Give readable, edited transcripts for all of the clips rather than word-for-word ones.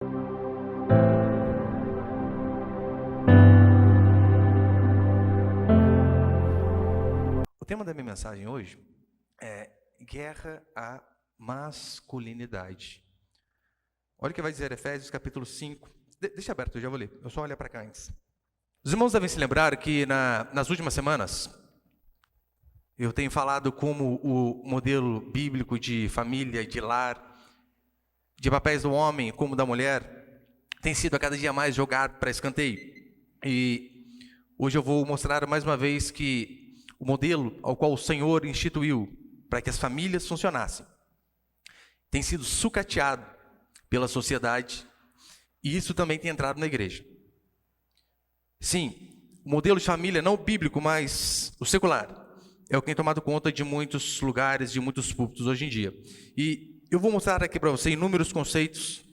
O tema da minha mensagem hoje é guerra à masculinidade. Olha o que vai dizer Efésios capítulo 5. Deixa aberto, eu já vou ler. Eu só olhar para cá antes. Os irmãos devem se lembrar que nas últimas semanas eu tenho falado como o modelo bíblico de família, de lar, de papéis do homem como da mulher tem sido a cada dia mais jogado para escanteio. E hoje eu vou mostrar mais uma vez que o modelo ao qual o Senhor instituiu para que as famílias funcionassem tem sido sucateado pela sociedade, e isso também tem entrado na igreja. Sim, o modelo de família não o bíblico, mas o secular é o que tem tomado conta de muitos lugares, de muitos púlpitos hoje em dia. E eu vou mostrar aqui para você inúmeros conceitos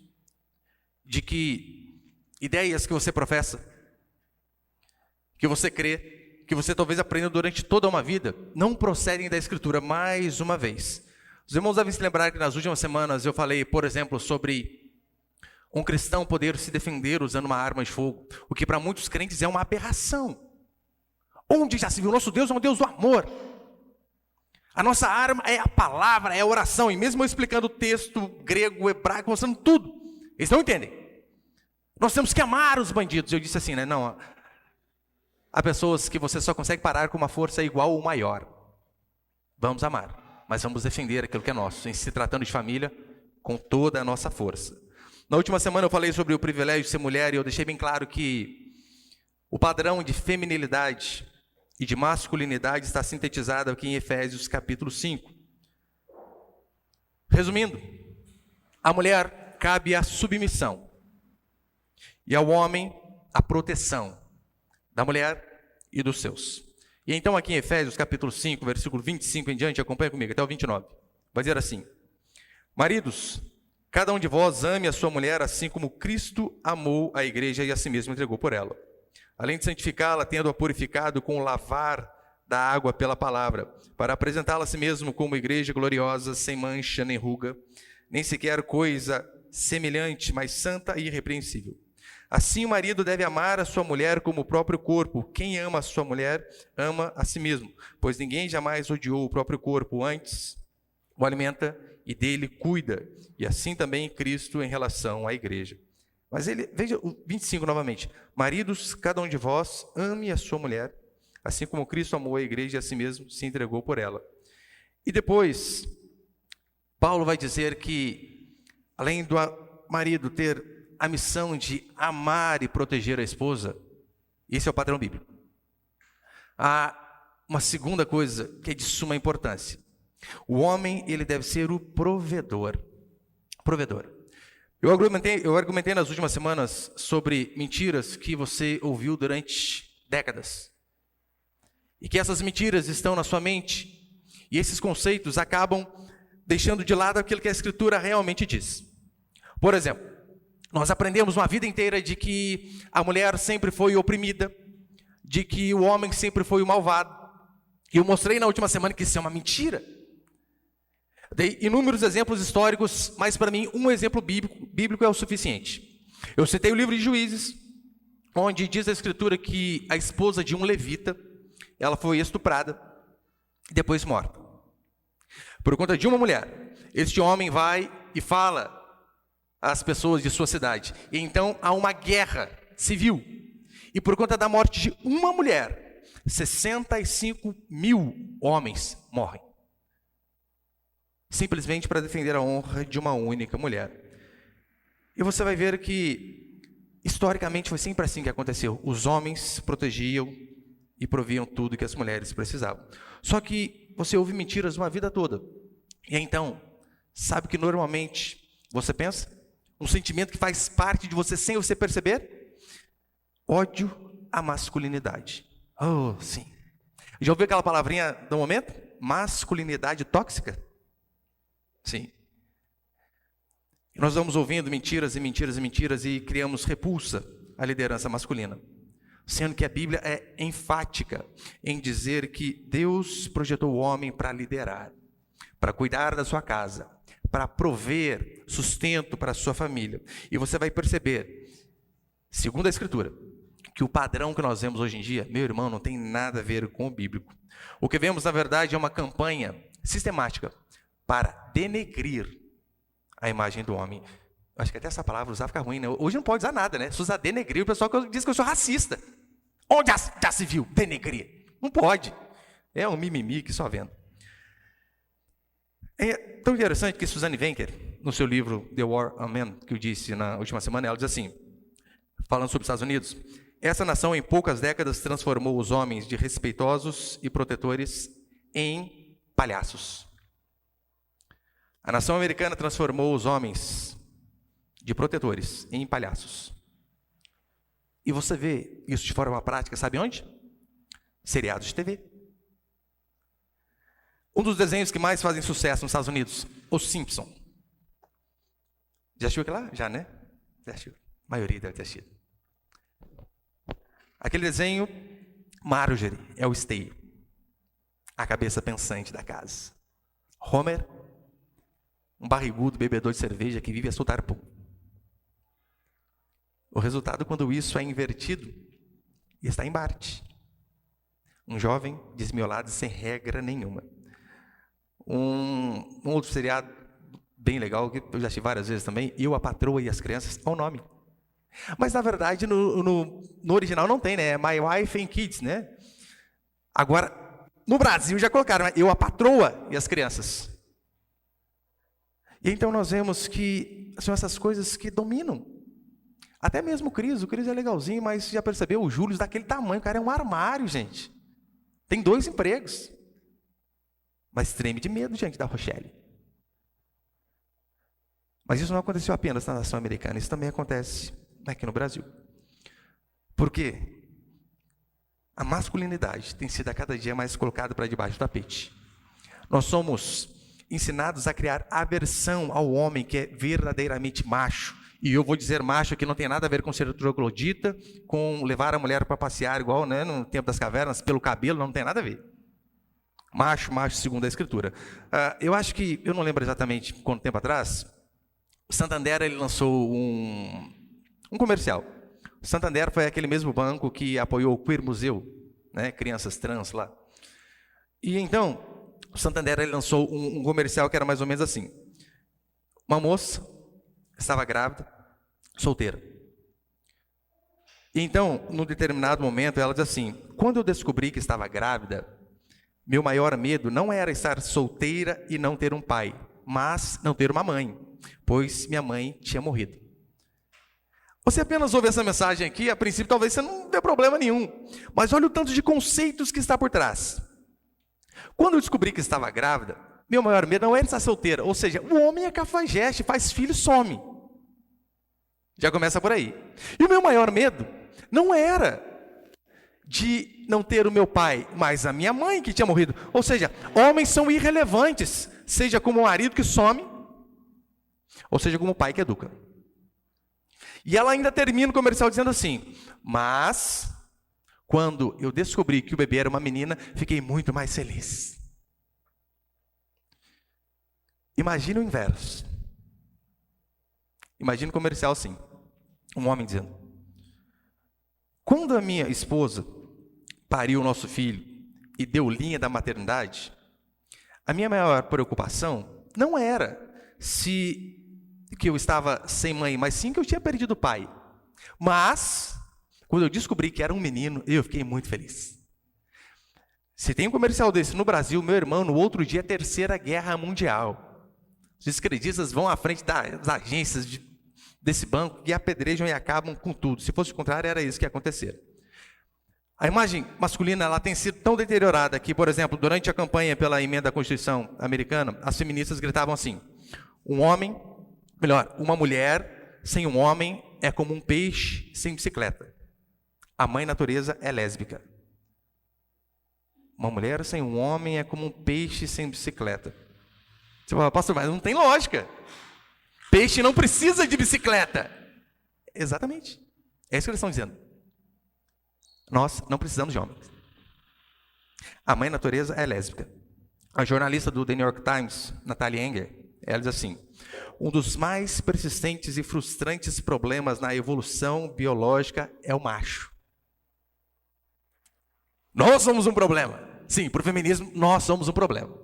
de que ideias que você professa, que você crê, que você talvez aprenda durante toda uma vida, não procedem da Escritura. Mais uma vez, os irmãos devem se lembrar que nas últimas semanas eu falei, por exemplo, sobre um cristão poder se defender usando uma arma de fogo, o que para muitos crentes é uma aberração. Onde já se viu? Nosso Deus é um Deus do amor. A nossa arma é a palavra, é a oração. E mesmo eu explicando o texto grego, hebraico, mostrando tudo, eles não entendem. Nós temos que amar os bandidos. Eu disse assim, né? Não, há pessoas que você só consegue parar com uma força igual ou maior. Vamos amar, mas vamos defender aquilo que é nosso, em se tratando de família, com toda a nossa força. Na última semana eu falei sobre o privilégio de ser mulher e eu deixei bem claro que o padrão de feminilidade e de masculinidade está sintetizado aqui em Efésios capítulo 5. Resumindo, à mulher cabe a submissão e ao homem a proteção da mulher e dos seus. E então aqui em Efésios capítulo 5, versículo 25 em diante, acompanha comigo, até o 29. Vai dizer assim: maridos, cada um de vós ame a sua mulher assim como Cristo amou a igreja e a si mesmo entregou por ela. Além de santificá-la, tendo-a purificado com o lavar da água pela palavra, para apresentá-la a si mesmo como igreja gloriosa, sem mancha nem ruga, nem sequer coisa semelhante, mas santa e irrepreensível. Assim o marido deve amar a sua mulher como o próprio corpo. Quem ama a sua mulher, ama a si mesmo, pois ninguém jamais odiou o próprio corpo, antes o alimenta e dele cuida, e assim também Cristo em relação à igreja. Mas veja o 25 novamente. Maridos, cada um de vós ame a sua mulher, assim como Cristo amou a igreja e a si mesmo se entregou por ela. E depois, Paulo vai dizer que, além do marido ter a missão de amar e proteger a esposa, esse é o padrão bíblico, há uma segunda coisa que é de suma importância. O homem, ele deve ser o provedor. Eu argumentei nas últimas semanas sobre mentiras que você ouviu durante décadas. E que essas mentiras estão na sua mente. E esses conceitos acabam deixando de lado aquilo que a Escritura realmente diz. Por exemplo, nós aprendemos uma vida inteira de que a mulher sempre foi oprimida, de que o homem sempre foi o malvado. E eu mostrei na última semana que isso é uma mentira. Dei inúmeros exemplos históricos, mas para mim um exemplo bíblico é o suficiente. Eu citei o livro de Juízes, onde diz a Escritura que a esposa de um levita, ela foi estuprada e depois morta. Por conta de uma mulher, este homem vai e fala às pessoas de sua cidade. E então há uma guerra civil. E por conta da morte de uma mulher, 65 mil homens morrem. Simplesmente para defender a honra de uma única mulher. E você vai ver que, historicamente, foi sempre assim que aconteceu. Os homens protegiam e proviam tudo que as mulheres precisavam. Só que você ouve mentiras uma vida toda. E então, sabe o que normalmente você pensa? Um sentimento que faz parte de você sem você perceber? Ódio à masculinidade. Oh, sim. Já ouviu aquela palavrinha do momento? Masculinidade tóxica? Sim. Nós vamos ouvindo mentiras e mentiras e mentiras e criamos repulsa à liderança masculina. Sendo que a Bíblia é enfática em dizer que Deus projetou o homem para liderar, para cuidar da sua casa, para prover sustento para a sua família. E você vai perceber, segundo a Escritura, que o padrão que nós vemos hoje em dia, meu irmão, não tem nada a ver com o bíblico. O que vemos, na verdade, é uma campanha sistemática para denegrir a imagem do homem. Acho que até essa palavra usar fica ruim, né? Hoje não pode usar nada, né? Se usar denegrir, o pessoal diz que eu sou racista. Onde já se viu denegrir? Não pode. É um mimimi que só vendo. É tão interessante que Suzanne Venker, no seu livro The War on Men, que eu disse na última semana, ela diz assim, falando sobre os Estados Unidos: essa nação em poucas décadas transformou os homens de respeitosos e protetores em palhaços. A nação americana transformou os homens de protetores em palhaços. E você vê isso de forma prática, sabe onde? Seriados de TV. Um dos desenhos que mais fazem sucesso nos Estados Unidos, Os Simpsons. Já assistiu aquilo lá? Já, né? Já assistiu. A maioria deve ter assistido. Aquele desenho, Marjorie é o esteio, a cabeça pensante da casa. Homer, um barrigudo bebedor de cerveja que vive a soltar pum. O resultado, quando isso é invertido, está em Bart, um jovem desmiolado sem regra nenhuma. Um outro seriado bem legal, que eu já assisti várias vezes também, Eu, a Patroa e as Crianças, é o nome. Mas, na verdade, no original não tem, né? É My Wife and Kids, né? Agora, no Brasil já colocaram, Eu, a Patroa e as Crianças. E então nós vemos que são essas coisas que dominam. Até mesmo o Cris é legalzinho, mas já percebeu, o Júlio daquele tamanho, o cara é um armário, gente. Tem 2 empregos. Mas treme de medo diante da Rochelle. Mas isso não aconteceu apenas na nação americana, isso também acontece aqui no Brasil. Por quê? A masculinidade tem sido a cada dia mais colocada para debaixo do tapete. Nós somos ensinados a criar aversão ao homem que é verdadeiramente macho. E eu vou dizer macho que não tem nada a ver com ser troglodita, com levar a mulher para passear igual, né, no tempo das cavernas, pelo cabelo, não tem nada a ver. Macho, segundo a Escritura. Eu acho que, eu não lembro exatamente quanto tempo atrás, o Santander ele lançou um comercial. O Santander foi aquele mesmo banco que apoiou o Queer Museu, né, crianças trans lá. E então, o Santander ele lançou um comercial que era mais ou menos assim. Uma moça estava grávida, solteira. E então, num determinado momento, ela diz assim: quando eu descobri que estava grávida, meu maior medo não era estar solteira e não ter um pai, mas não ter uma mãe, pois minha mãe tinha morrido. Você apenas ouve essa mensagem aqui, a princípio talvez você não dê problema nenhum, mas olha o tanto de conceitos que está por trás. Quando eu descobri que estava grávida, meu maior medo não era estar solteira, ou seja, o homem é cafajeste, faz filho, some. Já começa por aí. E o meu maior medo não era de não ter o meu pai, mas a minha mãe que tinha morrido. Ou seja, homens são irrelevantes, seja como o marido que some, ou seja como o pai que educa. E ela ainda termina o comercial dizendo assim: mas, quando eu descobri que o bebê era uma menina, fiquei muito mais feliz. Imagina o inverso. Imagina o comercial assim, um homem dizendo: quando a minha esposa pariu o nosso filho e deu linha da maternidade, a minha maior preocupação não era que eu estava sem mãe, mas sim que eu tinha perdido o pai. Mas, quando eu descobri que era um menino, eu fiquei muito feliz. Se tem um comercial desse no Brasil, meu irmão, no outro dia é a 3ª Guerra Mundial. Os esquerdistas vão à frente das agências desse banco e apedrejam e acabam com tudo. Se fosse o contrário, era isso que ia acontecer. A imagem masculina ela tem sido tão deteriorada que, por exemplo, durante a campanha pela emenda à Constituição americana, as feministas gritavam assim: uma mulher sem um homem é como um peixe sem bicicleta. A mãe natureza é lésbica. Uma mulher sem um homem é como um peixe sem bicicleta. Você fala: pastor, mas não tem lógica. Peixe não precisa de bicicleta. Exatamente. É isso que eles estão dizendo. Nós não precisamos de homens. A mãe natureza é lésbica. A jornalista do The New York Times, Natalie Enger, Ela diz assim: um dos mais persistentes e frustrantes problemas na evolução biológica é o macho. Nós somos um problema. Sim, para o feminismo, nós somos um problema.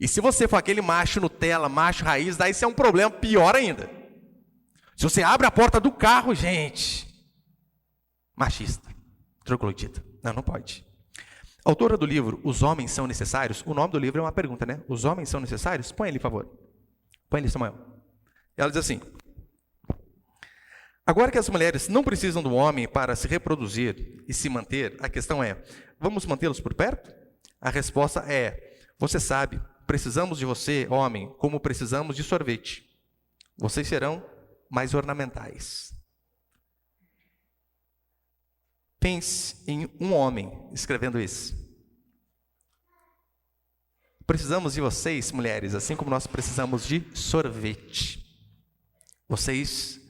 E se você for aquele macho Nutella, macho raiz, daí isso é um problema pior ainda. Se você abre a porta do carro, gente, machista, troglodita. Não pode. A autora do livro, Os Homens São Necessários, o nome do livro é uma pergunta, né? Os homens são necessários? Põe ali, por favor. Põe ali, Samuel. Ela diz assim: agora que as mulheres não precisam do homem para se reproduzir e se manter, a questão é, vamos mantê-los por perto? A resposta é, você sabe, precisamos de você, homem, como precisamos de sorvete. Vocês serão mais ornamentais. Pense em um homem escrevendo isso. Precisamos de vocês, mulheres, assim como nós precisamos de sorvete. Vocês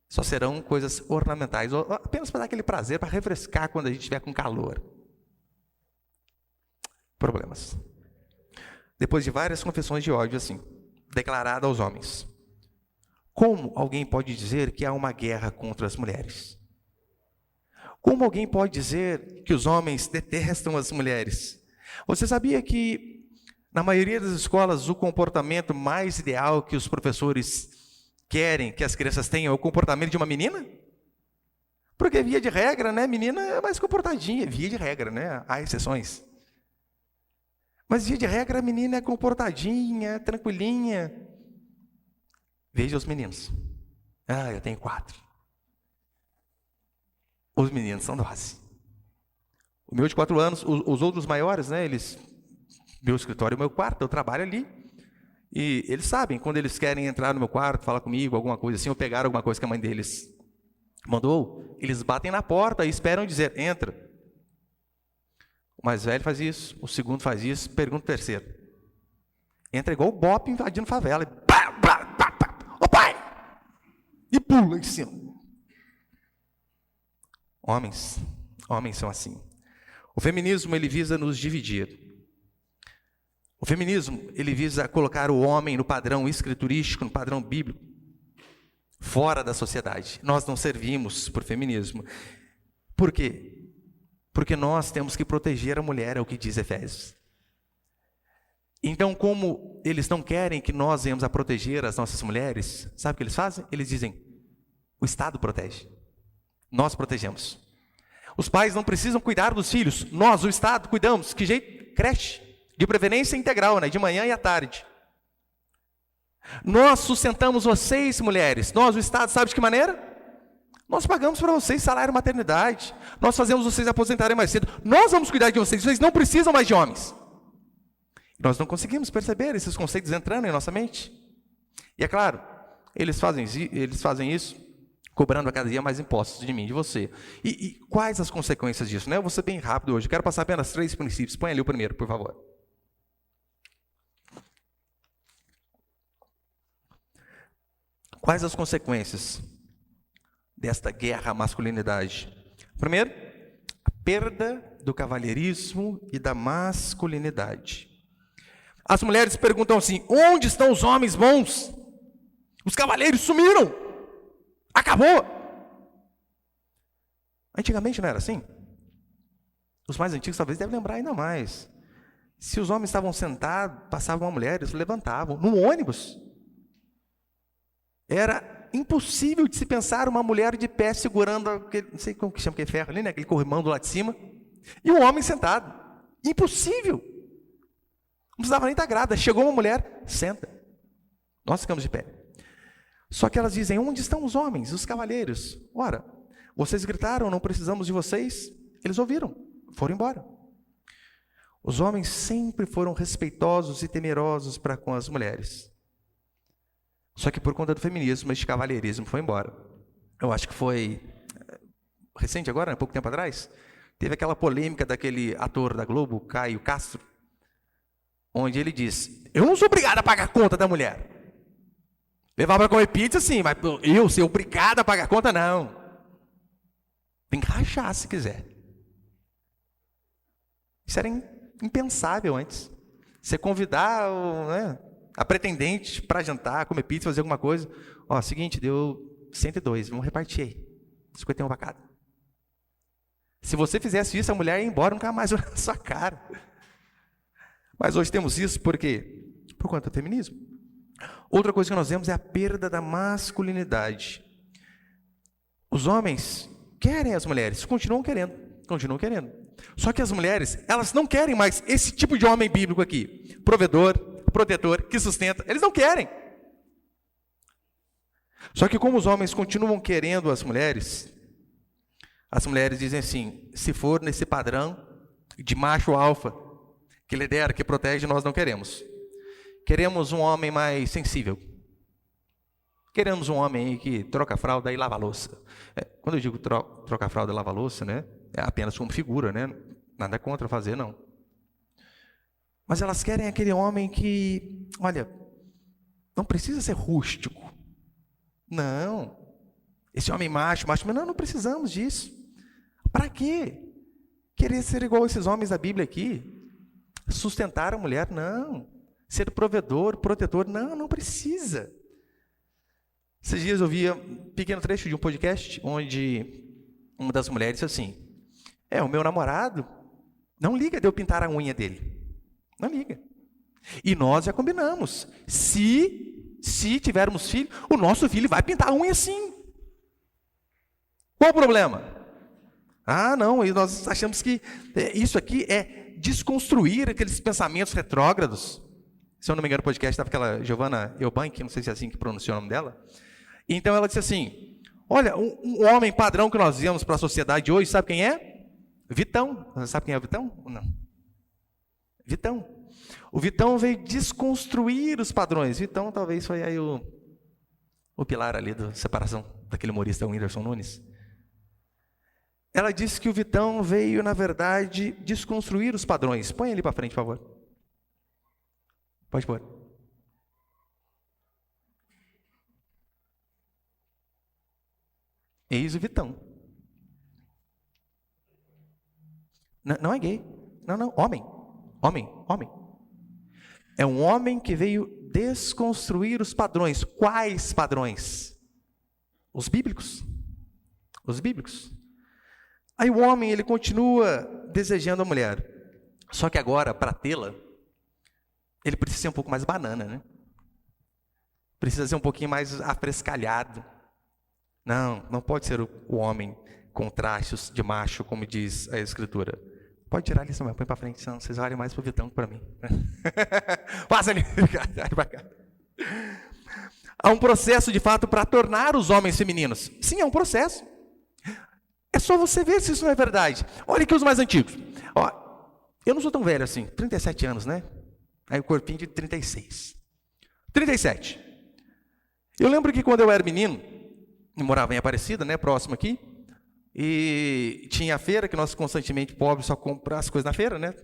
só serão coisas ornamentais, ou apenas para dar aquele prazer, para refrescar quando a gente estiver com calor. Problemas. Depois de várias confissões de ódio assim, declarada aos homens, como alguém pode dizer que há uma guerra contra as mulheres? Como alguém pode dizer que os homens detestam as mulheres? Você sabia que, na maioria das escolas, o comportamento mais ideal que os professores querem que as crianças tenham é o comportamento de uma menina? Porque, via de regra, né, menina é mais comportadinha, via de regra, né? Há exceções. Mas, via de regra, a menina é comportadinha, tranquilinha. Veja os meninos. Eu tenho 4. Os meninos são 12. O meu de 4 anos, os outros maiores, né, eles, meu escritório é o meu quarto, eu trabalho ali. E eles sabem, quando eles querem entrar no meu quarto, falar comigo, alguma coisa assim, ou pegar alguma coisa que a mãe deles mandou, eles batem na porta e esperam dizer, entra. O mais velho faz isso, o segundo faz isso, pergunta o terceiro. Entra igual o Bop invadindo favela. Ô pai! E pula em cima. Homens são assim. O feminismo, ele visa nos dividir. O feminismo, ele visa colocar o homem no padrão escriturístico, no padrão bíblico, fora da sociedade. Nós não servimos por feminismo. Por quê? Porque nós temos que proteger a mulher, é o que diz Efésios. Então, como eles não querem que nós venhamos a proteger as nossas mulheres, sabe o que eles fazem? Eles dizem, o Estado protege. Nós protegemos. Os pais não precisam cuidar dos filhos. Nós, o Estado, cuidamos. Que jeito? Creche. De preferência integral, né? De manhã e à tarde. Nós sustentamos vocês, mulheres. Nós, o Estado, sabe de que maneira? Nós pagamos para vocês salário maternidade. Nós fazemos vocês aposentarem mais cedo. Nós vamos cuidar de vocês. Vocês não precisam mais de homens. Nós não conseguimos perceber esses conceitos entrando em nossa mente. E é claro, eles fazem isso cobrando a cada dia mais impostos de mim, de você. E quais as consequências disso? Né? Eu vou ser bem rápido hoje. Quero passar apenas 3 princípios. Põe ali o primeiro, por favor. Quais as consequências desta guerra à masculinidade? Primeiro, a perda do cavalheirismo e da masculinidade. As mulheres perguntam assim, onde estão os homens bons? Os cavaleiros sumiram. Acabou! Antigamente não era assim? Os mais antigos talvez devem lembrar ainda mais. Se os homens estavam sentados, passava uma mulher, eles levantavam. No ônibus, era impossível de se pensar uma mulher de pé segurando aquele, não sei como que chama aquele ferro ali, né? Aquele corrimão do lado de cima, e um homem sentado. Impossível! Não precisava nem estar grávida. Chegou uma mulher, senta. Nós ficamos de pé. Só que elas dizem, onde estão os homens, os cavalheiros? Ora, vocês gritaram, não precisamos de vocês. Eles ouviram, foram embora. Os homens sempre foram respeitosos e temerosos para com as mulheres. Só que por conta do feminismo, este cavalheirismo foi embora. Eu acho que foi recente agora, né, pouco tempo atrás, teve aquela polêmica daquele ator da Globo, Caio Castro, onde ele diz, eu não sou obrigado a pagar a conta da mulher. Levar para comer pizza, sim, mas eu ser obrigado a pagar a conta, não. Tem que rachar se quiser. Isso era impensável antes. Você convidar, né, A pretendente para jantar, comer pizza, fazer alguma coisa. Ó, seguinte, deu 102, vamos repartir aí. 51 para cada. Se você fizesse isso, a mulher ia embora, nunca mais olhar na sua cara. Mas hoje temos isso por quê? Por conta do feminismo. Outra coisa que nós vemos é a perda da masculinidade. Os homens querem as mulheres, continuam querendo. Só que as mulheres, elas não querem mais esse tipo de homem bíblico aqui. Provedor, protetor, que sustenta. Eles não querem. Só que como os homens continuam querendo as mulheres dizem assim, se for nesse padrão de macho alfa, que lidera, que protege, nós não queremos. Queremos um homem mais sensível. Queremos um homem aí que troca a fralda e lava a louça. Quando eu digo troca a fralda e lava a louça, né, é apenas como figura, né? Nada contra fazer, não. Mas elas querem aquele homem que, olha, não precisa ser rústico. Não. Esse homem macho, mas não precisamos disso. Para quê? Querer ser igual a esses homens da Bíblia aqui? Sustentar a mulher? Não. Ser provedor, protetor? Não precisa. Esses dias eu via um pequeno trecho de um podcast onde uma das mulheres disse assim, o meu namorado não liga de eu pintar a unha dele. Não liga. E nós já combinamos. Se tivermos filho, o nosso filho vai pintar a unha sim. Qual o problema? Não, e nós achamos que isso aqui é desconstruir aqueles pensamentos retrógrados. Se eu não me engano, no podcast estava aquela Giovanna Eubank, não sei se é assim que pronuncia o nome dela. Então ela disse assim, olha, um homem padrão que nós vemos para a sociedade hoje, sabe quem é? Vitão. Você sabe quem é o Vitão? Não. Vitão. O Vitão veio desconstruir os padrões. Vitão talvez foi aí o pilar ali da separação daquele humorista Whindersson Nunes. Ela disse que o Vitão veio, na verdade, desconstruir os padrões. Põe ali para frente, por favor. Pode pôr. Eis o Vitão. Não é gay. Não. Homem. É um homem que veio desconstruir os padrões. Quais padrões? Os bíblicos. Aí o homem, ele continua desejando a mulher. Só que agora, para tê-la, ele precisa ser um pouco mais banana, né? Precisa ser um pouquinho mais afrescalhado. Não pode ser o homem com traços de macho, como diz a Escritura. Pode tirar ali, Samuel, põe para frente, senão vocês olhem mais para o Vitão que para mim. Passa ali, para cá. Há um processo, de fato, para tornar os homens femininos. Sim, é um processo. É só você ver se isso não é verdade. Olha aqui os mais antigos. Eu não sou tão velho assim, 37 anos, né? Aí o corpinho de 36. 37. Eu lembro que quando eu era menino, eu morava em Aparecida, né, próximo aqui, e tinha a feira, que nós constantemente, pobres, só compramos as coisas na feira, né?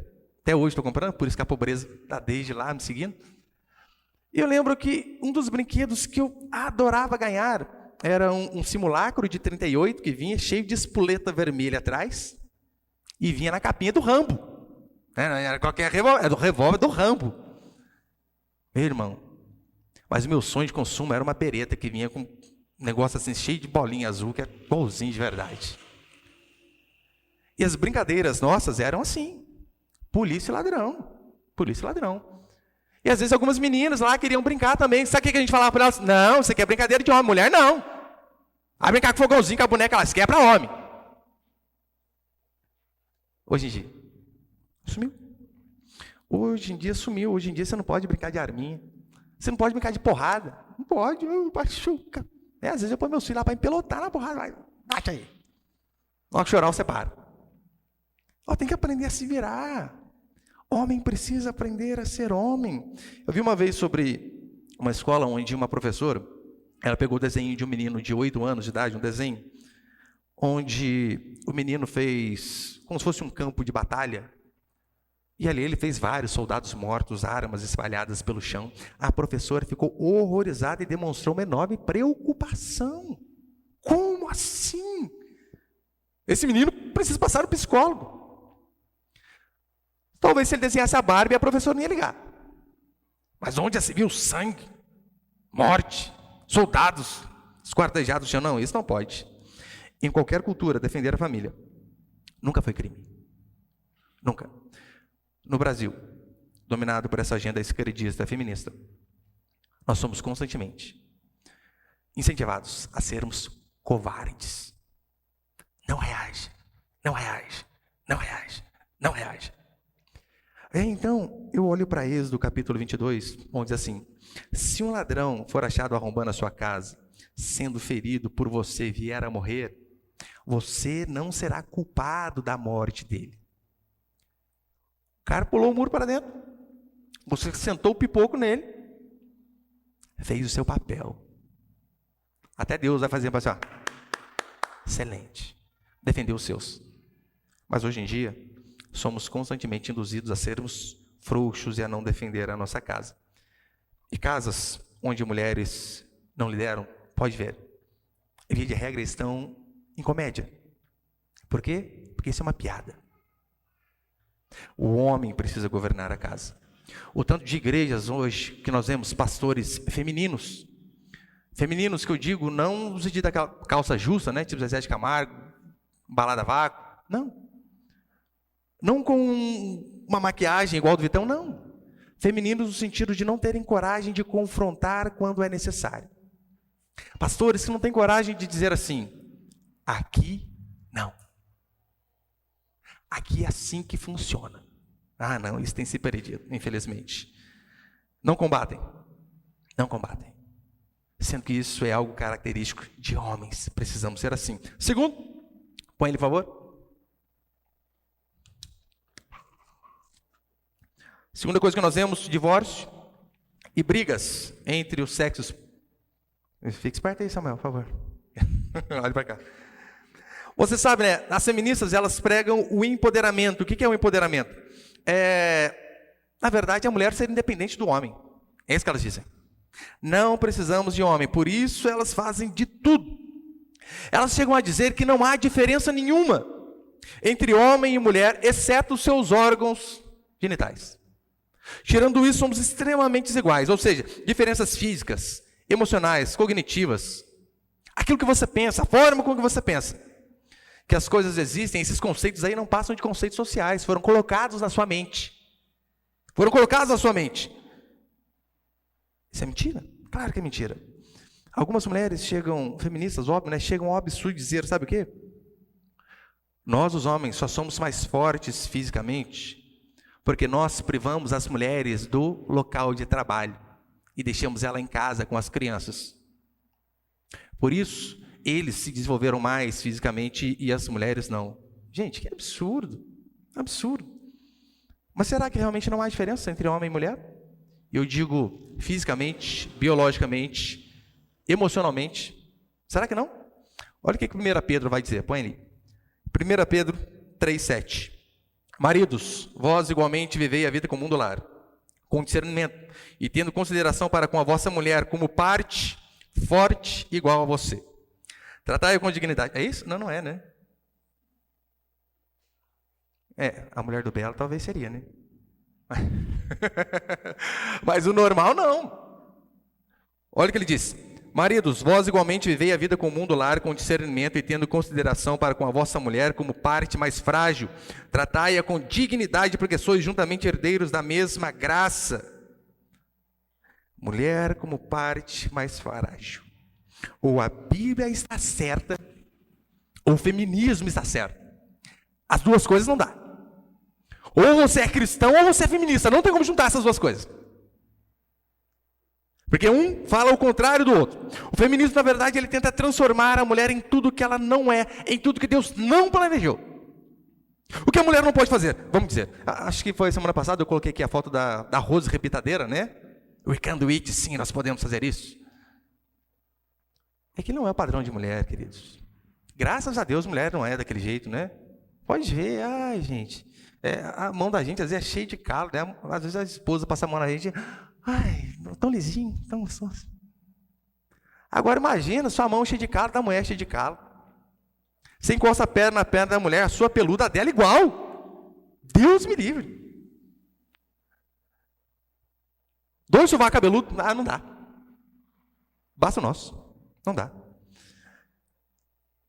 Até hoje estou comprando, por isso que a pobreza está desde lá me seguindo. E eu lembro que um dos brinquedos que eu adorava ganhar era um simulacro de 38, que vinha cheio de espoleta vermelha atrás, e vinha na capinha do Rambo. Não era qualquer revólver, era do revólver do Rambo. Meu irmão, mas o meu sonho de consumo era uma bereta que vinha com um negócio assim, cheio de bolinha azul, que é igualzinho de verdade. E as brincadeiras nossas eram assim, polícia e ladrão. E às vezes algumas meninas lá queriam brincar também. Sabe o que a gente falava para elas? Não, isso aqui é brincadeira de homem, mulher não. Vai brincar com fogãozinho, com a boneca, elas querem para homem. Hoje em dia, sumiu. Hoje em dia sumiu. Hoje em dia você não pode brincar de arminha. Você não pode brincar de porrada. Não pode, machuca. Às vezes eu ponho meus filhos lá para empelotar na porrada. Vai, bate aí. Na hora que chorar, você para. Tem que aprender a se virar. Homem precisa aprender a ser homem. Eu vi uma vez sobre uma escola onde uma professora, ela pegou o desenho de um menino de 8 anos de idade, um desenho, onde o menino fez como se fosse um campo de batalha. E ali ele fez vários soldados mortos, armas espalhadas pelo chão. A professora ficou horrorizada e demonstrou uma enorme preocupação. Como assim? Esse menino precisa passar no psicólogo. Talvez se ele desenhasse a Barbie, a professora não ia ligar. Mas onde já se viu sangue, morte, soldados esquartejados no chão? Não, isso não pode. Em qualquer cultura, defender a família nunca foi crime. Nunca. No Brasil, dominado por essa agenda esquerdista, feminista, nós somos constantemente incentivados a sermos covardes. Não reage, não reage, não reage, não reage. Então, eu olho para Êxodo capítulo 22, onde diz assim: se um ladrão for achado arrombando a sua casa, sendo ferido por você vier a morrer, você não será culpado da morte dele. O cara pulou o muro para dentro, você sentou o pipoco nele, fez o seu papel. Até Deus vai fazer para você, excelente, defendeu os seus. Mas hoje em dia, somos constantemente induzidos a sermos frouxos e a não defender a nossa casa. E casas onde mulheres não lideram, pode ver, via de regra, estão em comédia. Por quê? Porque isso é uma piada. O homem precisa governar a casa. O tanto de igrejas hoje que nós vemos pastores femininos que eu digo, não no sentido daquela calça justa, né? Tipo Zezé de Camargo, balada vácuo, não com uma maquiagem igual do Vitão, não. Femininos no sentido de não terem coragem de confrontar quando é necessário. Pastores que não têm coragem de dizer assim: aqui não. Aqui é assim que funciona. Ah, não, isso tem se perdido, infelizmente. Não combatem. Não combatem. Sendo que isso é algo característico de homens. Precisamos ser assim. Segundo, põe ele, por favor. Segunda coisa que nós vemos: divórcio e brigas entre os sexos. Fique esperto aí, Samuel, por favor. Olha para cá. Você sabe, né? As feministas, elas pregam o empoderamento. O que é o empoderamento? Na verdade, a mulher ser independente do homem. É isso que elas dizem. Não precisamos de homem. Por isso, elas fazem de tudo. Elas chegam a dizer que não há diferença nenhuma entre homem e mulher, exceto os seus órgãos genitais. Tirando isso, somos extremamente iguais. Ou seja, diferenças físicas, emocionais, cognitivas. Aquilo que você pensa, a forma como você pensa. Que as coisas existem, esses conceitos aí não passam de conceitos sociais, foram colocados na sua mente. Foram colocados na sua mente. Isso é mentira? Claro que é mentira. Algumas mulheres chegam, feministas, óbvio, né, chegam ao absurdo de dizer, sabe o quê? Nós, os homens, só somos mais fortes fisicamente porque nós privamos as mulheres do local de trabalho e deixamos ela em casa com as crianças. Por isso, eles se desenvolveram mais fisicamente e as mulheres não. Gente, que absurdo. Absurdo. Mas será que realmente não há diferença entre homem e mulher? Eu digo fisicamente, biologicamente, emocionalmente. Será que não? Olha o que 1 Pedro vai dizer. Põe ali. 1 Pedro 3,7. Maridos, vós igualmente vivei a vida comum do lar, com discernimento, e tendo consideração para com a vossa mulher como parte forte igual a você. Tratai-a com dignidade. É isso? Não, não é, né? A mulher do Belo talvez seria, né? Mas o normal não. Olha o que ele diz: maridos, vós igualmente vivei a vida comum do lar com discernimento e tendo consideração para com a vossa mulher como parte mais frágil. Tratai-a com dignidade, porque sois juntamente herdeiros da mesma graça. Mulher como parte mais frágil. Ou a Bíblia está certa, ou o feminismo está certo. As duas coisas não dá. Ou você é cristão ou você é feminista. Não tem como juntar essas duas coisas. Porque um fala o contrário do outro. O feminismo, na verdade, ele tenta transformar a mulher em tudo que ela não é, em tudo que Deus não planejou. O que a mulher não pode fazer? Vamos dizer, acho que foi semana passada, eu coloquei aqui a foto da Rose repitadeira, né? We can do it, sim, nós podemos fazer isso. É que não é o padrão de mulher, queridos. Graças a Deus, mulher não é daquele jeito, né? Pode ver, ai, gente. A mão da gente, às vezes, é cheia de calo, né? Às vezes a esposa passa a mão na gente, ai, tão lisinho, tão gostoso. Agora imagina sua mão cheia de calo, da mulher cheia de calo. Você encosta a perna na perna da mulher, a sua peluda dela igual. Deus me livre. 2 sovacos cabeludos, não dá. Basta o nosso, não dá.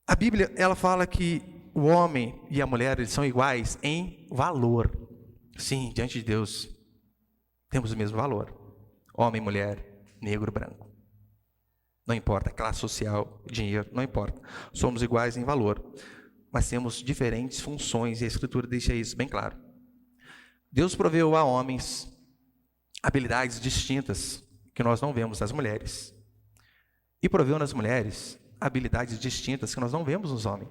A Bíblia, ela fala que o homem e a mulher, eles são iguais em valor. Sim, diante de Deus, temos o mesmo valor. Homem, mulher, negro, branco. Não importa, classe social, dinheiro, não importa. Somos iguais em valor, mas temos diferentes funções, e a Escritura deixa isso bem claro. Deus proveu a homens habilidades distintas que nós não vemos nas mulheres. E proveu nas mulheres habilidades distintas que nós não vemos nos homens.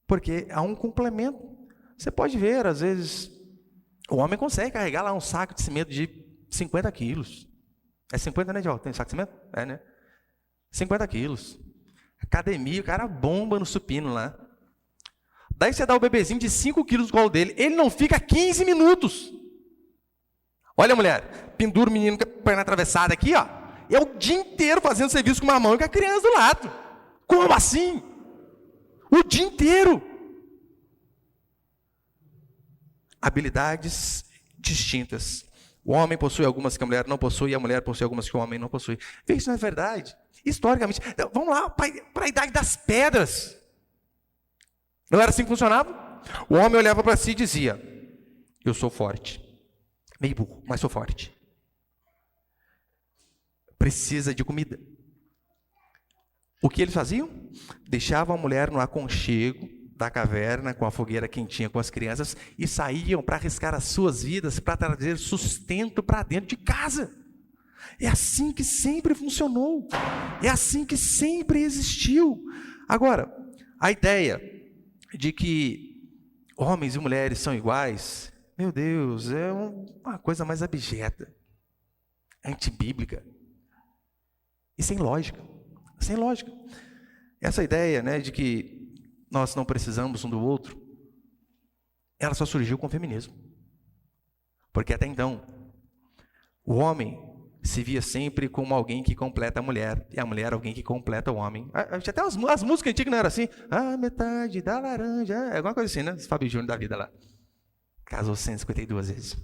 Porque há um complemento. Você pode ver, às vezes, o homem consegue carregar lá um saco de cimento de 50 quilos. É 50, né, João? Tem saco de cimento? É, né? 50 quilos. Academia, o cara bomba no supino lá. Daí você dá o bebezinho de 5 quilos no colo dele, ele não fica 15 minutos. Olha, mulher, pendura o menino com a perna atravessada aqui, ó. É o dia inteiro fazendo serviço com uma mão e com a criança do lado. Como assim? O dia inteiro. Habilidades distintas. O homem possui algumas que a mulher não possui, e a mulher possui algumas que o homem não possui. Vê, isso não é verdade. Historicamente, vamos lá para a idade das pedras. Não era assim que funcionava? O homem olhava para si e dizia: eu sou forte. Meio burro, mas sou forte. Precisa de comida. O que eles faziam? Deixavam a mulher no aconchego da caverna, com a fogueira quentinha com as crianças, e saíam para arriscar as suas vidas, para trazer sustento para dentro de casa. É assim que sempre funcionou. É assim que sempre existiu. Agora, a ideia de que homens e mulheres são iguais, meu Deus, é uma coisa mais abjeta, antibíblica e sem lógica. Sem lógica. Essa ideia, né, de que nós não precisamos um do outro, ela só surgiu com o feminismo. Porque até então, o homem se via sempre como alguém que completa a mulher, e a mulher alguém que completa o homem. Até as músicas antigas não eram assim, a metade da laranja, é alguma coisa assim, né? Esse Fábio Júnior da vida lá. Casou 152 vezes.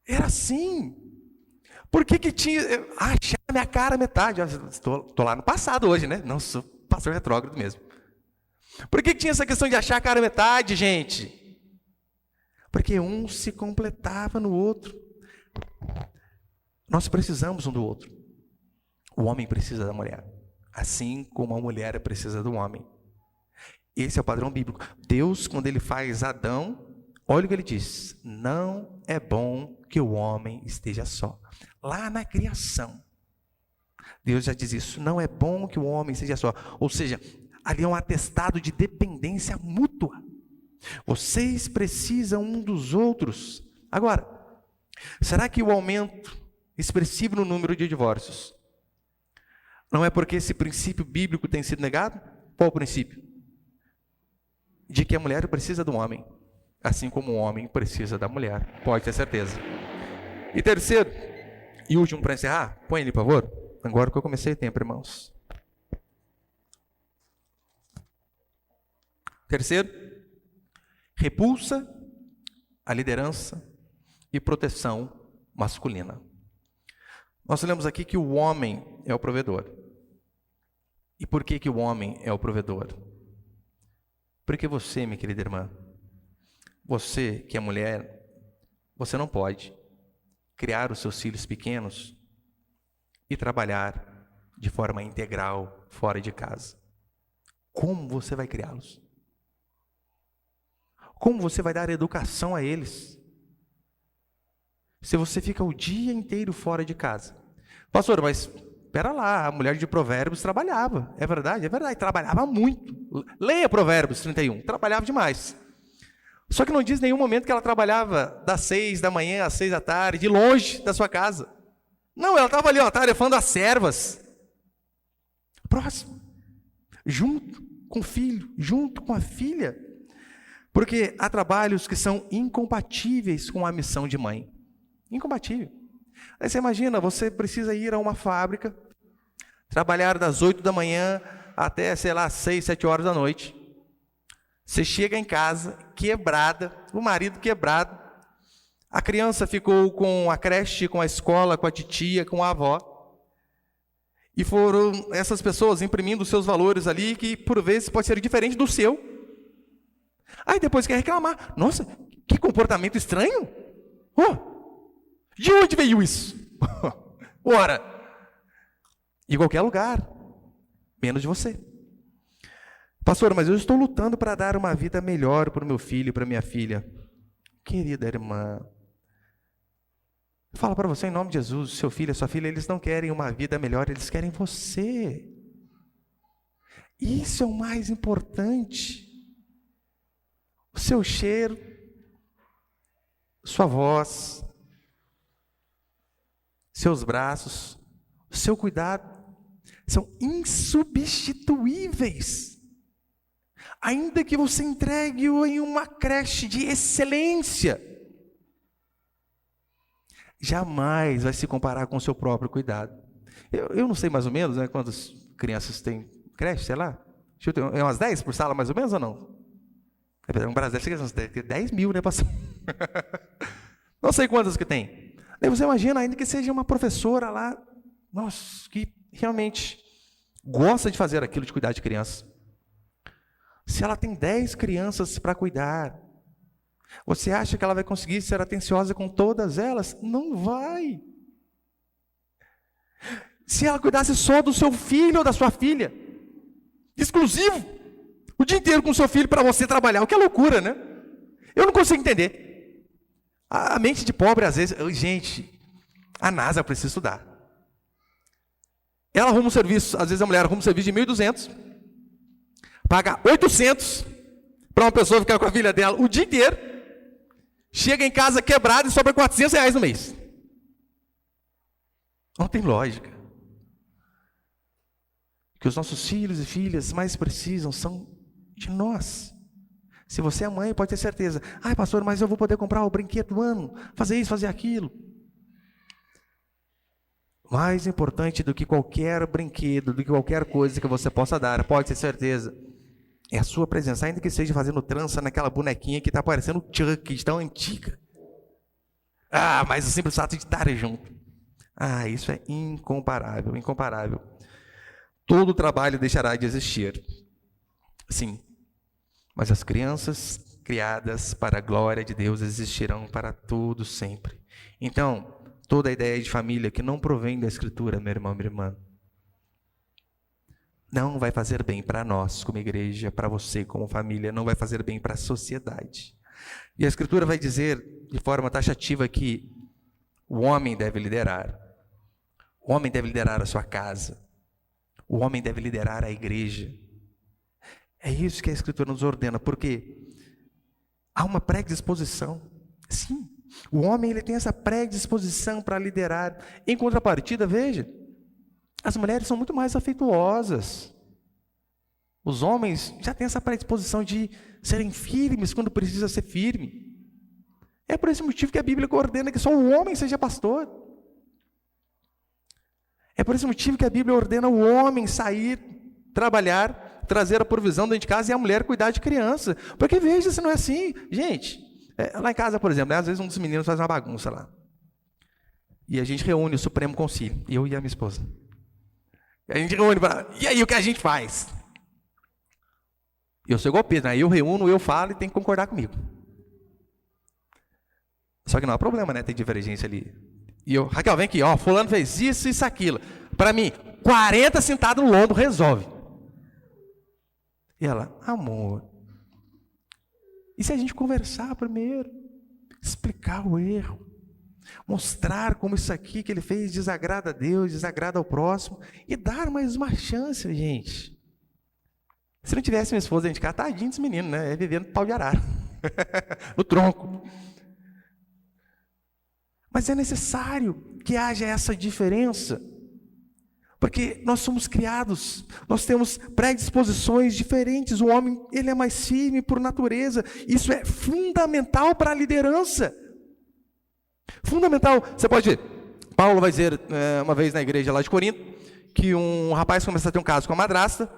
Era assim. Por que tinha... achar minha cara metade. Estou lá no passado hoje, né? Não sou pastor retrógrado mesmo. Por que tinha essa questão de achar a cara metade, gente? Porque um se completava no outro. Nós precisamos um do outro. O homem precisa da mulher, assim como a mulher precisa do homem. Esse é o padrão bíblico. Deus, quando ele faz Adão, olha o que ele diz: não é bom que o homem esteja só. Lá na criação, Deus já diz isso: não é bom que o homem esteja só. Ou seja, ali é um atestado de dependência mútua. Vocês precisam um dos outros. Agora, será que o aumento expressivo no número de divórcios não é porque esse princípio bíblico tem sido negado? Qual o princípio? De que a mulher precisa do homem, assim como o homem precisa da mulher. Pode ter certeza. E terceiro, e último para encerrar, põe ele, por favor. Agora que eu comecei o tempo, irmãos. Terceiro, repulsa a liderança e proteção masculina. Nós lemos aqui que o homem é o provedor. E por que o homem é o provedor? Porque você, minha querida irmã, você que é mulher, você não pode criar os seus filhos pequenos e trabalhar de forma integral fora de casa. Como você vai criá-los? Como você vai dar educação a eles? Se você fica o dia inteiro fora de casa. Pastor, mas espera lá, a mulher de Provérbios trabalhava. É verdade, trabalhava muito. Leia Provérbios 31, trabalhava demais. Só que não diz em nenhum momento que ela trabalhava das 6 da manhã às 6 da tarde, longe da sua casa. Não, ela estava ali, tarefando as servas. Próximo. Junto com o filho, junto com a filha. Porque há trabalhos que são incompatíveis com a missão de mãe. Incompatível. Aí você imagina, você precisa ir a uma fábrica, trabalhar das 8 da manhã até, 6, 7 horas da noite. Você chega em casa, quebrada, o marido quebrado, A criança ficou com a creche, com a escola, com a titia, com a avó. E foram essas pessoas imprimindo seus valores ali, que por vezes pode ser diferente do seu. Aí depois quer reclamar. Nossa, que comportamento estranho. Oh, de onde veio isso? Ora, em qualquer lugar, menos de você. Pastor, mas eu estou lutando para dar uma vida melhor para o meu filho e para minha filha. Querida irmã, fala para você em nome de Jesus, seu filho e sua filha, eles não querem uma vida melhor, eles querem você. Isso é o mais importante. O seu cheiro, sua voz, seus braços, o seu cuidado, são insubstituíveis. Ainda que você entregue-o em uma creche de excelência, jamais vai se comparar com o seu próprio cuidado. Eu não sei mais ou menos, né, quantas crianças têm creche, sei lá. É umas 10 por sala mais ou menos ou não? No Brasil deve ter 10 mil, né, pastor? Não sei quantas que tem. Aí você imagina, ainda que seja uma professora lá, nossa, que realmente gosta de fazer aquilo, de cuidar de crianças. Se ela tem 10 crianças para cuidar, você acha que ela vai conseguir ser atenciosa com todas elas? Não vai. Se ela cuidasse só do seu filho ou da sua filha, exclusivo, o dia inteiro com o seu filho para você trabalhar, o que é loucura, né? Eu não consigo entender. A mente de pobre, às vezes, gente, a NASA precisa estudar. Ela arruma um serviço, às vezes a mulher arruma um serviço de 1.200, paga 800 para uma pessoa ficar com a filha dela o dia inteiro, chega em casa quebrada e sobra R$400 no mês. Não tem lógica. O que os nossos filhos e filhas mais precisam são de nós. Se você é mãe, pode ter certeza. Ai, pastor, mas eu vou poder comprar o brinquedo do ano, fazer isso, fazer aquilo. Mais importante do que qualquer brinquedo, do que qualquer coisa que você possa dar, pode ter certeza, é a sua presença, ainda que seja fazendo trança naquela bonequinha que está parecendo Chuck, de tão antiga. Ah, mas o simples fato de estar junto. Ah, isso é incomparável, incomparável. Todo o trabalho deixará de existir. Sim, mas as crianças criadas para a glória de Deus existirão para todo sempre. Então, toda a ideia de família que não provém da Escritura, meu irmão, minha irmã, não vai fazer bem para nós como igreja, para você como família, não vai fazer bem para a sociedade. E a Escritura vai dizer de forma taxativa que o homem deve liderar. O homem deve liderar a sua casa. O homem deve liderar a igreja. É isso que a Escritura nos ordena, porque há uma predisposição. Sim, o homem ele tem essa predisposição para liderar. Em contrapartida, veja, as mulheres são muito mais afetuosas. Os homens já têm essa predisposição de serem firmes quando precisa ser firme. É por esse motivo que a Bíblia ordena que só o homem seja pastor. É por esse motivo que a Bíblia ordena o homem sair, trabalhar, trazer a provisão dentro de casa e a mulher cuidar de criança. Porque veja se não é assim. Gente, lá em casa, por exemplo, às vezes um dos meninos faz uma bagunça lá. E a gente reúne o Supremo Concílio, eu e a minha esposa. E a gente reúne para... E aí, o que a gente faz? Eu sou igual Pedro, né? Eu reúno, eu falo e tem que concordar comigo. Só que não há problema, né? Tem divergência ali. E eu, Raquel, vem aqui, ó, fulano fez isso, isso, aquilo. Para mim, 40 sentados no lombo resolve. E ela, amor, e se a gente conversar primeiro, explicar o erro, mostrar como isso aqui que ele fez desagrada a Deus, desagrada ao próximo, e dar mais uma chance, gente. Se não tivesse minha esposa, a gente ficava tadinho desse menino, né? É vivendo pau de arara, no tronco. Mas é necessário que haja essa diferença, porque nós somos criados, nós temos predisposições diferentes. O homem, ele é mais firme por natureza. Isso é fundamental para a liderança. Fundamental. Você pode ver, Paulo vai dizer uma vez na igreja lá de Corinto, que um rapaz começa a ter um caso com a madrasta,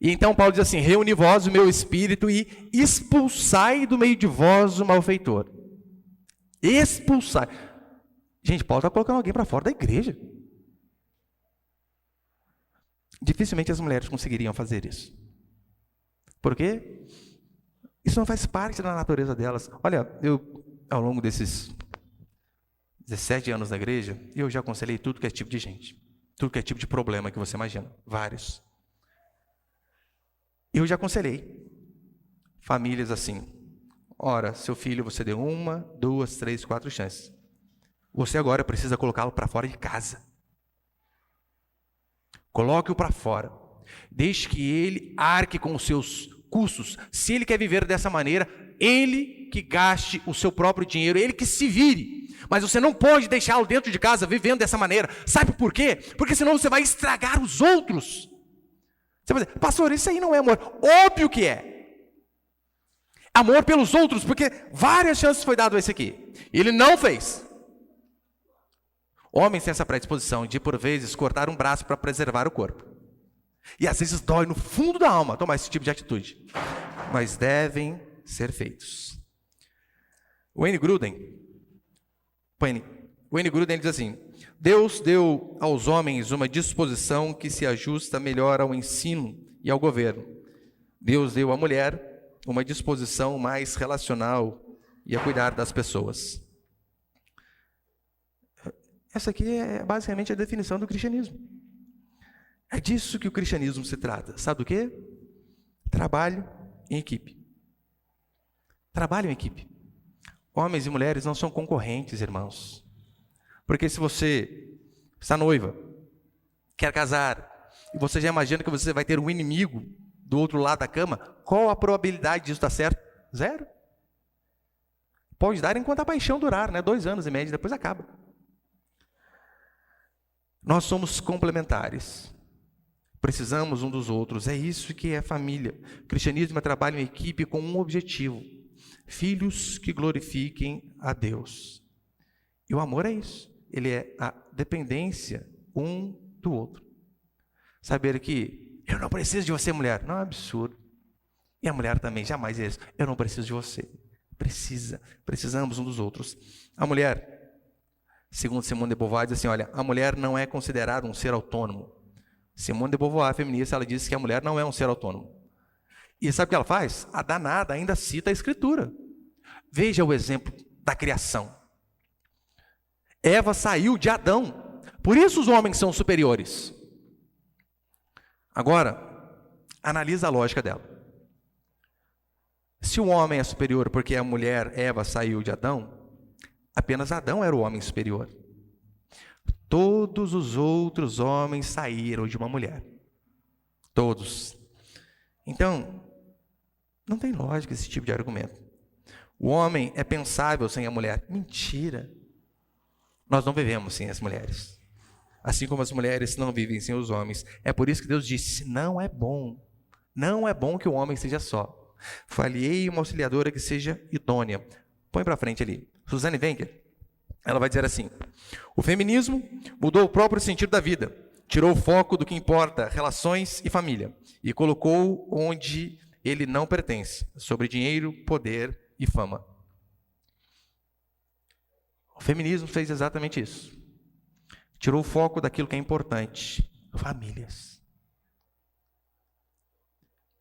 e então Paulo diz assim: reuni vós o meu espírito e expulsai do meio de vós o malfeitor. Expulsar. Gente, Paulo está colocando alguém para fora da igreja. Dificilmente as mulheres conseguiriam fazer isso. Por quê? Isso não faz parte da natureza delas. Olha, eu, ao longo desses 17 anos na igreja, eu já aconselhei tudo que é tipo de gente. Tudo que é tipo de problema que você imagina. Vários. Eu já aconselhei famílias assim. Ora, seu filho, você deu 1, 2, 3, 4 chances. Você agora precisa colocá-lo para fora de casa. Coloque-o para fora. Deixe que ele arque com os seus custos. Se ele quer viver dessa maneira, ele que gaste o seu próprio dinheiro, ele que se vire. Mas você não pode deixá-lo dentro de casa vivendo dessa maneira. Sabe por quê? Porque senão você vai estragar os outros. Você vai dizer, pastor, isso aí não é amor. Óbvio que é. Amor pelos outros, porque várias chances foi dado a esse aqui. Ele não fez. Homens têm essa predisposição de, por vezes, cortar um braço para preservar o corpo. E às vezes dói no fundo da alma tomar esse tipo de atitude. Mas devem ser feitos. Wayne Grudem diz assim: Deus deu aos homens uma disposição que se ajusta melhor ao ensino e ao governo. Deus deu à mulher uma disposição mais relacional e a cuidar das pessoas. Essa aqui é basicamente a definição do cristianismo. É disso que o cristianismo se trata. Sabe do quê? Trabalho em equipe. Trabalho em equipe. Homens e mulheres não são concorrentes, irmãos. Porque se você está noiva, quer casar, e você já imagina que você vai ter um inimigo do outro lado da cama, qual a probabilidade disso dar certo? 0. Pode dar enquanto a paixão durar, né? 2 anos em média, depois acaba. Nós somos complementares. Precisamos um dos outros. É isso que é família. O cristianismo é trabalho em equipe com um objetivo: filhos que glorifiquem a Deus. E o amor é isso. Ele é a dependência um do outro. Saber que eu não preciso de você, mulher. Não é um absurdo. E a mulher também jamais é isso. Eu não preciso de você. Precisamos um dos outros. A mulher, segundo Simone de Beauvoir, diz assim, olha, a mulher não é considerada um ser autônomo. Simone de Beauvoir, feminista, ela diz que a mulher não é um ser autônomo. E sabe o que ela faz? A danada ainda cita a Escritura. Veja o exemplo da criação. Eva saiu de Adão. Por isso os homens são superiores. Agora, analisa a lógica dela. Se o homem é superior porque a mulher, Eva, saiu de Adão, apenas Adão era o homem superior. Todos os outros homens saíram de uma mulher. Todos. Então, não tem lógica esse tipo de argumento. O homem é pensável sem a mulher. Mentira. Nós não vivemos sem as mulheres. Assim como as mulheres não vivem sem os homens. É por isso que Deus disse, não é bom que o homem seja só. Falhei uma auxiliadora que seja idônea. Põe para frente ali. Suzanne Wenger, ela vai dizer assim, o feminismo mudou o próprio sentido da vida. Tirou o foco do que importa, relações e família. E colocou onde ele não pertence. Sobre dinheiro, poder e fama. O feminismo fez exatamente isso. Tirou o foco daquilo que é importante. Famílias.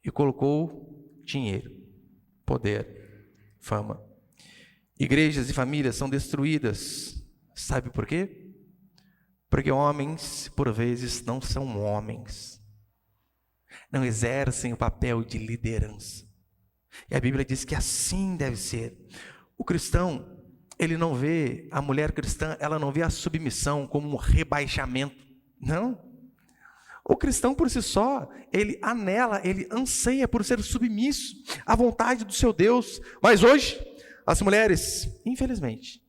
E colocou dinheiro, poder, fama. Igrejas e famílias são destruídas. Sabe por quê? Porque homens, por vezes, não são homens. Não exercem o papel de liderança. E a Bíblia diz que assim deve ser. O cristão, ele não vê, a mulher cristã, ela não vê a submissão como um rebaixamento. Não. O cristão por si só, ele anela, ele anseia por ser submisso à vontade do seu Deus. Mas hoje, as mulheres, infelizmente,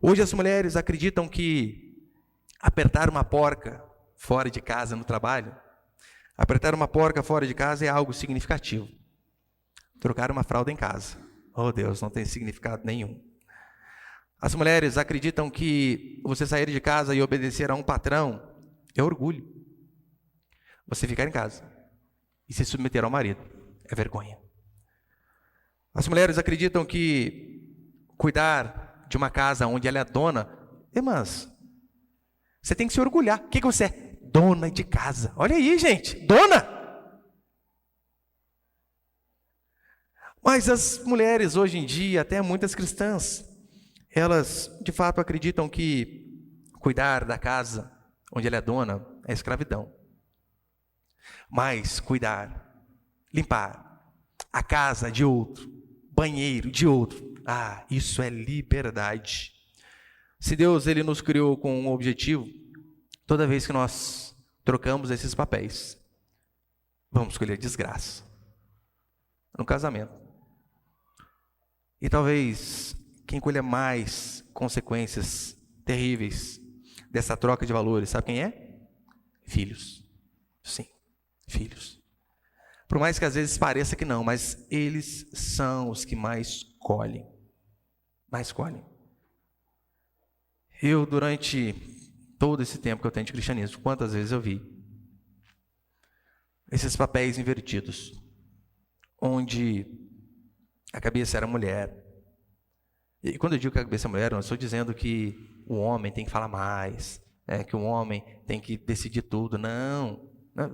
hoje as mulheres acreditam que apertar uma porca fora de casa no trabalho, apertar uma porca fora de casa é algo significativo. Trocar uma fralda em casa, oh Deus, não tem significado nenhum. As mulheres acreditam que você sair de casa e obedecer a um patrão é orgulho. Você ficar em casa e se submeter ao marido é vergonha. As mulheres acreditam que cuidar de uma casa onde ela é dona, irmãs, você tem que se orgulhar. O que você é? Dona de casa. Olha aí, gente, dona. Mas as mulheres hoje em dia, até muitas cristãs, elas de fato acreditam que cuidar da casa onde ela é dona é escravidão. Mas cuidar, limpar a casa de outro, banheiro de outro, isso é liberdade. Se Deus ele nos criou com um objetivo, toda vez que nós trocamos esses papéis, vamos escolher desgraça no casamento. E talvez quem colha mais consequências terríveis dessa troca de valores, sabe quem é? Filhos. Sim, filhos. Por mais que às vezes pareça que não, mas eles são os que mais colhem. Mais colhem. Eu, durante todo esse tempo que eu tenho de cristianismo, quantas vezes eu vi esses papéis invertidos, onde a cabeça era mulher. E quando eu digo que a cabeça é mulher, eu não estou dizendo que o homem tem que falar mais, que o homem tem que decidir tudo. Não.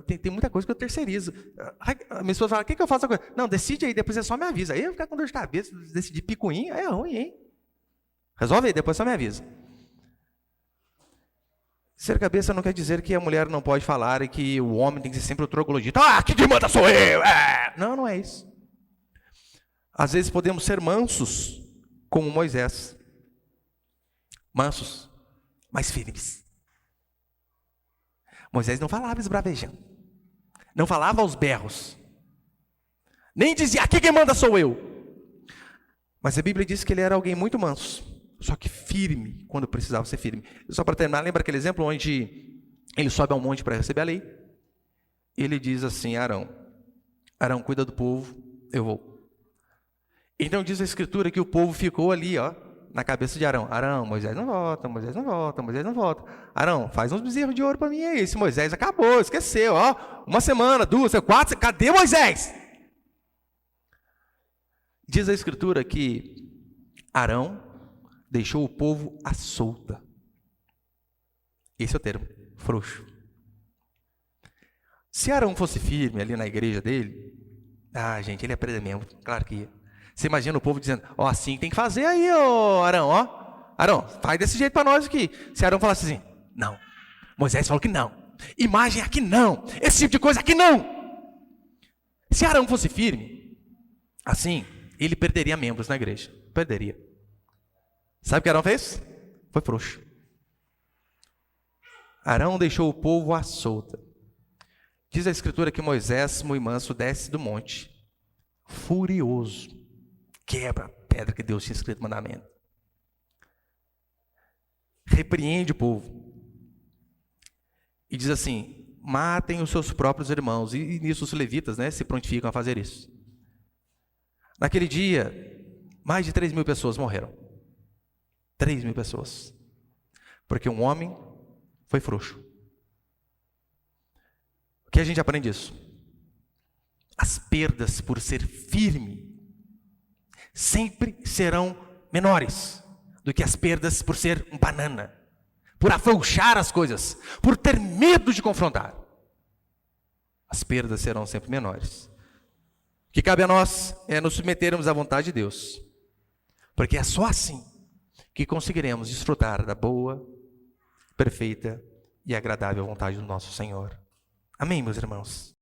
Tem muita coisa que eu terceirizo. A minha esposa fala, o que eu faço agora? Não, decide aí, depois você só me avisa. Aí eu ficar com dor de cabeça, decidir picuinha, é ruim, hein? Resolve aí, depois só me avisa. Ser cabeça não quer dizer que a mulher não pode falar e que o homem tem que ser sempre o troglodita. Quem manda sou eu! Não, não é isso. Às vezes podemos ser mansos, como Moisés. Mansos, mas firmes. Moisés não falava esbravejando. Não falava aos berros. Nem dizia, aqui quem manda sou eu. Mas a Bíblia diz que ele era alguém muito manso. Só que firme, quando precisava ser firme. Só para terminar, lembra aquele exemplo onde ele sobe ao monte para receber a lei? Ele diz assim, Arão, cuida do povo, eu vou. Então diz a Escritura que o povo ficou ali, na cabeça de Arão. Arão, Moisés não volta, Moisés não volta, Moisés não volta. Arão, faz uns bezerros de ouro para mim aí. Esse Moisés acabou, esqueceu, uma semana, 2, 4, cadê Moisés? Diz a Escritura que Arão deixou o povo à solta. Esse é o termo, frouxo. Se Arão fosse firme ali na igreja dele, gente, ele ia perder mesmo, claro que ia. Você imagina o povo dizendo, assim tem que fazer aí, Arão, Arão, faz desse jeito para nós aqui. Se Arão falasse assim, não, Moisés falou que não, imagem aqui não, esse tipo de coisa aqui não. Se Arão fosse firme, assim, ele perderia membros na igreja, perderia. Sabe o que Arão fez? Foi frouxo. Arão deixou o povo à solta. Diz a Escritura que Moisés, muito manso, desce do monte, furioso, quebra a pedra que Deus tinha escrito no mandamento. Repreende o povo. E diz assim, matem os seus próprios irmãos. E nisso os levitas, se prontificam a fazer isso. Naquele dia, mais de 3.000 pessoas morreram. 3.000 pessoas. Porque um homem foi frouxo. O que a gente aprende disso? As perdas por ser firme sempre serão menores do que as perdas por ser um banana, por afrouxar as coisas, por ter medo de confrontar. As perdas serão sempre menores. O que cabe a nós é nos submetermos à vontade de Deus, porque é só assim que conseguiremos desfrutar da boa, perfeita e agradável vontade do nosso Senhor. Amém, meus irmãos?